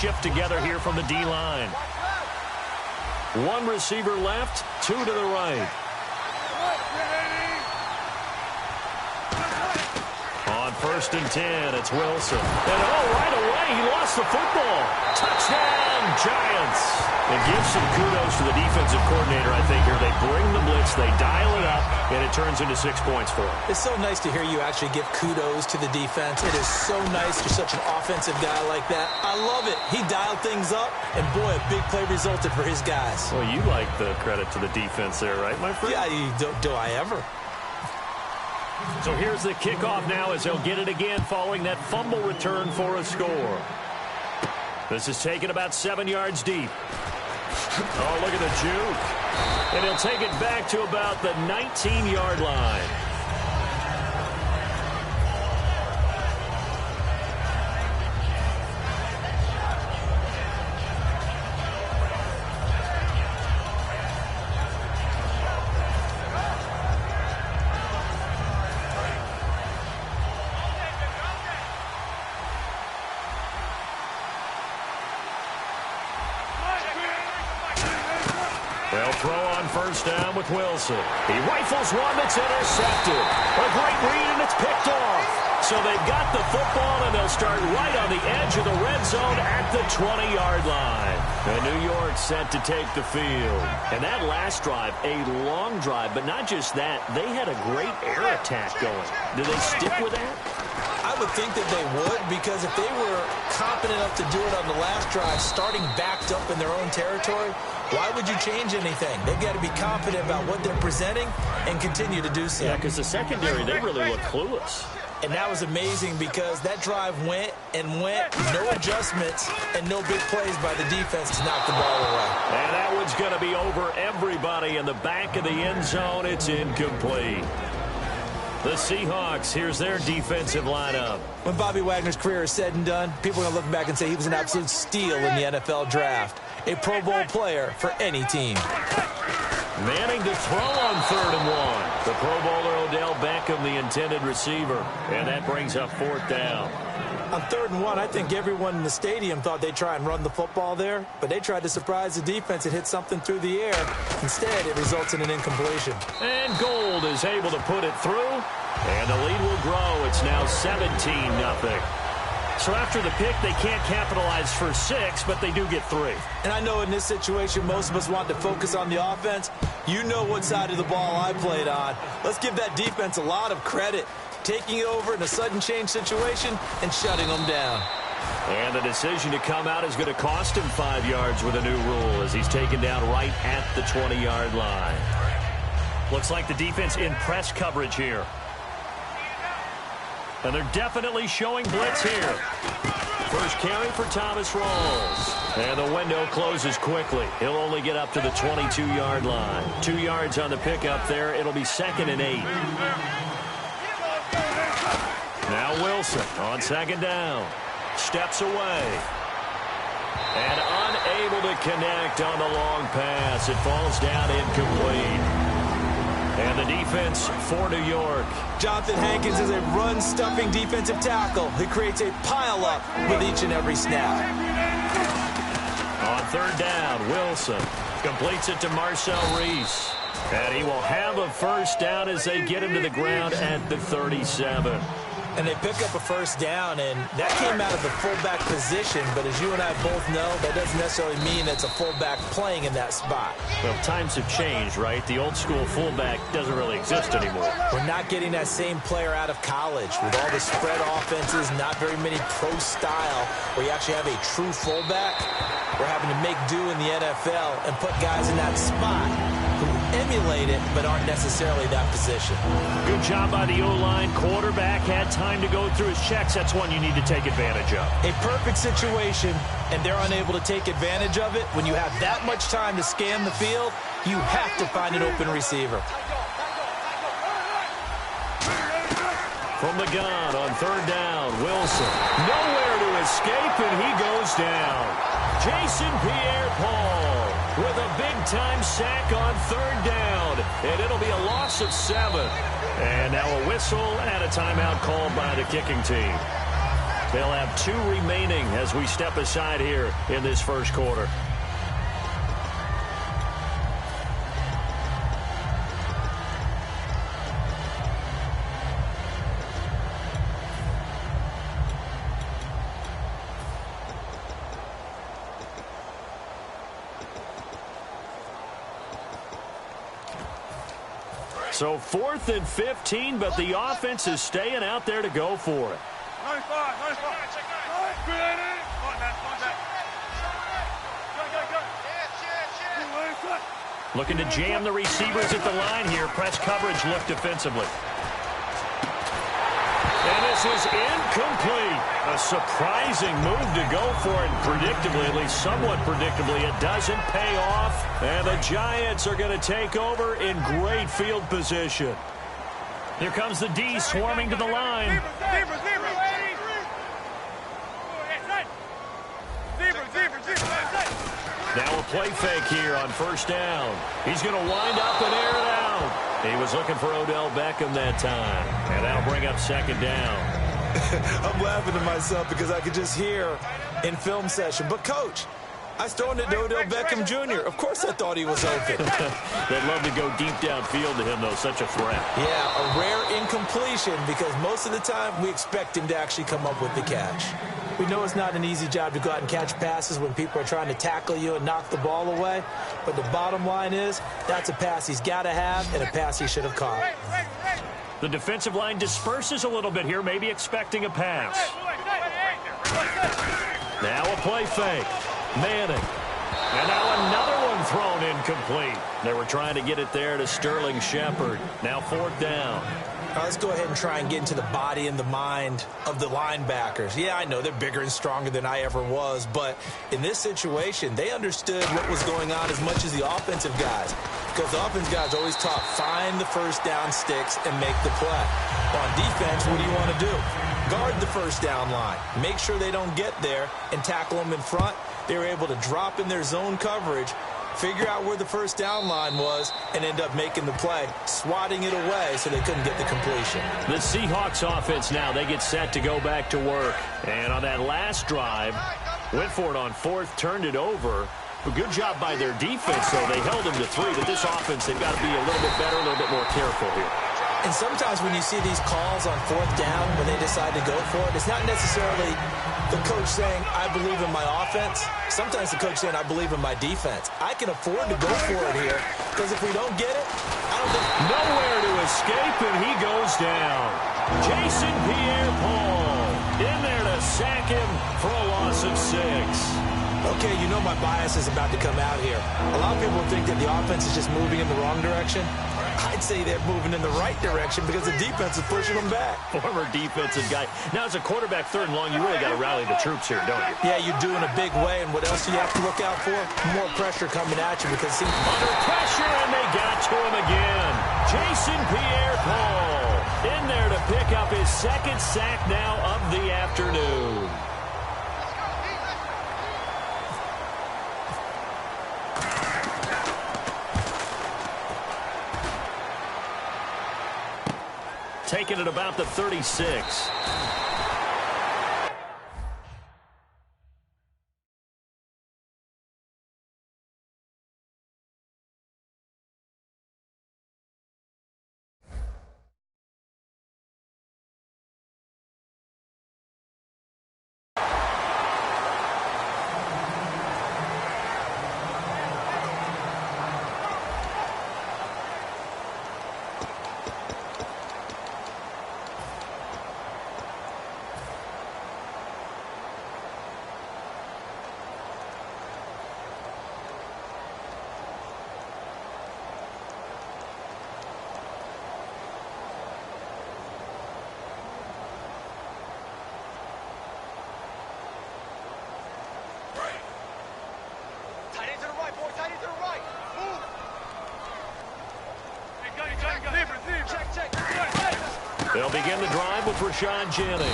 shift together here from the D-line. One receiver left, two to the right. On 1st and 10, it's Wilson. And right away, he lost the football. Touchdown, Giants. And give some kudos to the defensive coordinator, I think, here. They bring the blitz, they dial it up, and it turns into 6 points for them. It's so nice to hear you actually give kudos to the defense. It is so nice you're such an offensive guy like that. I love it. He dialed things up, and boy, a big play resulted for his guys. Well, you like the credit to the defense there, right, my friend? Yeah, do I ever? So here's the kickoff now as they'll get it again following that fumble return for a score. This is taken about 7 yards deep. Oh, look at the juke. And he'll take it back to about the 19-yard line. They'll throw on 1st down with Wilson. He rifles one that's intercepted. A great read, and it's picked off. So they've got the football, and they'll start right on the edge of the red zone at the 20-yard line. And New York set to take the field. And that last drive, a long drive, but not just that. They had a great air attack going. Do they stick with that? I would think that they would, because if they were confident enough to do it on the last drive, starting backed up in their own territory, why would you change anything? They've got to be confident about what they're presenting and continue to do so. Yeah, because the secondary, they really look clueless. And that was amazing because that drive went and went, no adjustments and no big plays by the defense to knock the ball away. And that one's going to be over everybody in the back of the end zone. It's incomplete. The Seahawks, here's their defensive lineup. When Bobby Wagner's career is said and done, people are going to look back and say he was an absolute steal in the NFL draft. A Pro Bowl player for any team. Manning to throw on 3rd and 1. The Pro Bowler Odell Beckham, the intended receiver. And that brings up 4th down. On 3rd and 1, I think everyone in the stadium thought they'd try and run the football there, but they tried to surprise the defense and hit something through the air. Instead, it results in an incompletion. And Gold is able to put it through, and the lead will grow. It's now 17-0. So after the pick, they can't capitalize for 6, but they do get 3. And I know in this situation, most of us want to focus on the offense. You know what side of the ball I played on. Let's give that defense a lot of credit, taking it over in a sudden change situation and shutting them down. And the decision to come out is going to cost him 5 yards with a new rule as he's taken down right at the 20-yard line. Looks like the defense in press coverage here. And they're definitely showing blitz here. First carry for Thomas Rawls. And the window closes quickly. He'll only get up to the 22-yard line. 2 yards on the pickup there. It'll be 2nd and 8. Now Wilson on 2nd down. Steps away. And unable to connect on the long pass. It falls down incomplete. And the defense for New York. Jonathan Hankins is a run-stuffing defensive tackle who creates a pile-up with each and every snap. On 3rd down, Wilson completes it to Marcel Reese. And he will have a 1st down as they get him to the ground at the 37. And they pick up a 1st down, and that came out of the fullback position. But as you and I both know, that doesn't necessarily mean it's a fullback playing in that spot. Well, times have changed, right? The old-school fullback doesn't really exist anymore. We're not getting that same player out of college. With all the spread offenses, not very many pro style, where you actually have a true fullback. We're having to make do in the NFL and put guys in that spot who emulate it but aren't necessarily that position. Good job by the O-line. Quarterback had time to go through his checks. That's one you need to take advantage of. A perfect situation, and they're unable to take advantage of it. When you have that much time to scan the field, you have to find an open receiver. From the gun on 3rd down, Wilson. Nowhere to escape, and he goes down. Jason Pierre-Paul with a big-time sack on 3rd down, and it'll be a loss of 7. And now a whistle and a timeout called by the kicking team. They'll have 2 remaining as we step aside here in this first quarter. So 4th and 15, but the offense is staying out there to go for it. Looking to jam the receivers at the line here. Press coverage look defensively. And this is incomplete. A surprising move to go for it. Predictably, at least somewhat predictably, it doesn't pay off. And the Giants are going to take over in great field position. Here comes the D swarming to the line. Now a play fake here on first down. He's going to wind up and air it out. He was looking for Odell Beckham that time. And that'll bring up second down. I'm laughing to myself because I could just hear in film session. But, Coach, I was throwing it to Odell Beckham Jr. Of course I thought he was open. They'd love to go deep downfield to him, though. Such a threat. Yeah, a rare incompletion because most of the time we expect him to actually come up with the catch. We know it's not an easy job to go out and catch passes when people are trying to tackle you and knock the ball away. But the bottom line is that's a pass he's got to have and a pass he should have caught. The defensive line disperses a little bit here, maybe expecting a pass. Now a play fake. Manning. And now another one thrown incomplete. They were trying to get it there to Sterling Shepard. Now 4th down. Let's go ahead and try and get into the body and the mind of the linebackers. Yeah, I know they're bigger and stronger than I ever was, but in this situation, they understood what was going on as much as the offensive guys. Because the offensive guys always taught, find the first down sticks and make the play. On defense, what do you want to do? Guard the first down line. Make sure they don't get there and tackle them in front. They were able to drop in their zone coverage, figure out where the first down line was, and end up making the play, swatting it away so they couldn't get the completion. The Seahawks offense now, they get set to go back to work. And on that last drive, went for it on 4th, turned it over. A good job by their defense, though. They held them to 3, but this offense, they've got to be a little bit better, a little bit more careful here. And sometimes when you see these calls on 4th down, when they decide to go for it, it's not necessarily the coach saying, I believe in my offense. Sometimes the coach saying, I believe in my defense. I can afford to go for it here, because if we don't get it, I don't think... Nowhere to escape, and he goes down. Jason Pierre-Paul in there to sack him for a loss of 6. Okay, you know my bias is about to come out here. A lot of people think that the offense is just moving in the wrong direction. I'd say they're moving in the right direction because the defense is pushing them back. Former defensive guy. Now, as a quarterback, 3rd and long, you really got to rally the troops here, don't you? Yeah, you do in a big way. And what else do you have to look out for? More pressure coming at you because... Under pressure, and they got to him again. Jason Pierre-Paul in there to pick up his 2nd sack now of the afternoon. Taking it about the 36. They'll begin the drive with Rashad Jennings.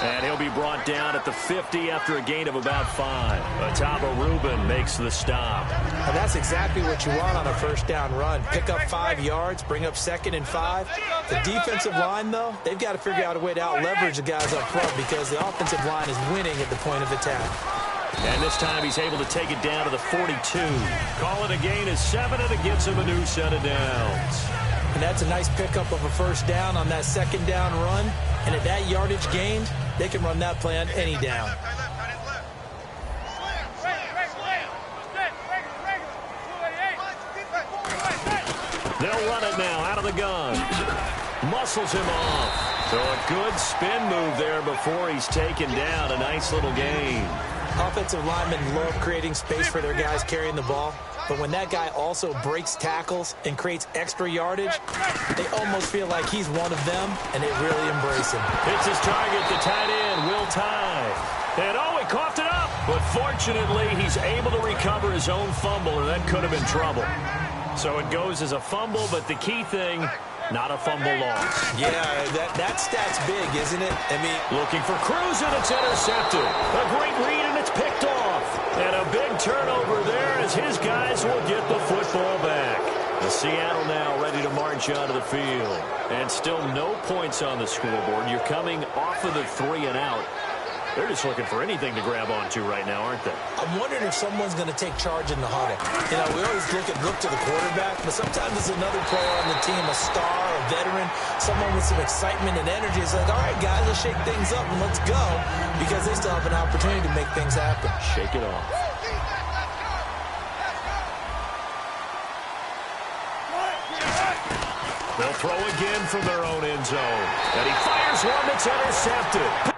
And he'll be brought down at the 50 after a gain of about 5. Ataba Rubin makes the stop. And that's exactly what you want on a first down run. Pick up 5 yards, bring up 2nd and 5. The defensive line, though, they've got to figure out a way to out-leverage the guys up front because the offensive line is winning at the point of attack. And this time he's able to take it down to the 42. Call it a gain of 7, and it gets him a new set of downs. And that's a nice pickup of a first down on that 2nd down run. And at that yardage gained, they can run that play on any down. They'll run it now out of the gun. Muscles him off. So a good spin move there before he's taken down. A nice little gain. Offensive linemen love creating space for their guys carrying the ball. But when that guy also breaks tackles and creates extra yardage, they almost feel like he's one of them, and they really embrace him. Hits his target, the tight end, Will Tye. And oh, he coughed it up. But fortunately, he's able to recover his own fumble, or that could have been trouble. So it goes as a fumble, but the key thing, not a fumble loss. Yeah, that stat's big, isn't it? I mean, looking for Cruz, and it's intercepted. A great read, and it's picked off. And a big turnover there as his guys will get the football back. The Seattle now ready to march onto the field. And still no points on the scoreboard. You're coming off of the 3 and out. They're just looking for anything to grab onto right now, aren't they? I'm wondering if someone's going to take charge in the huddle. You know, we always look to the quarterback, but sometimes it's another player on the team, a star, a veteran, someone with some excitement and energy. It's like, all right, guys, let's shake things up and let's go, because they still have an opportunity to make things happen. Shake it off. They'll throw again from their own end zone. And he fires one that's intercepted.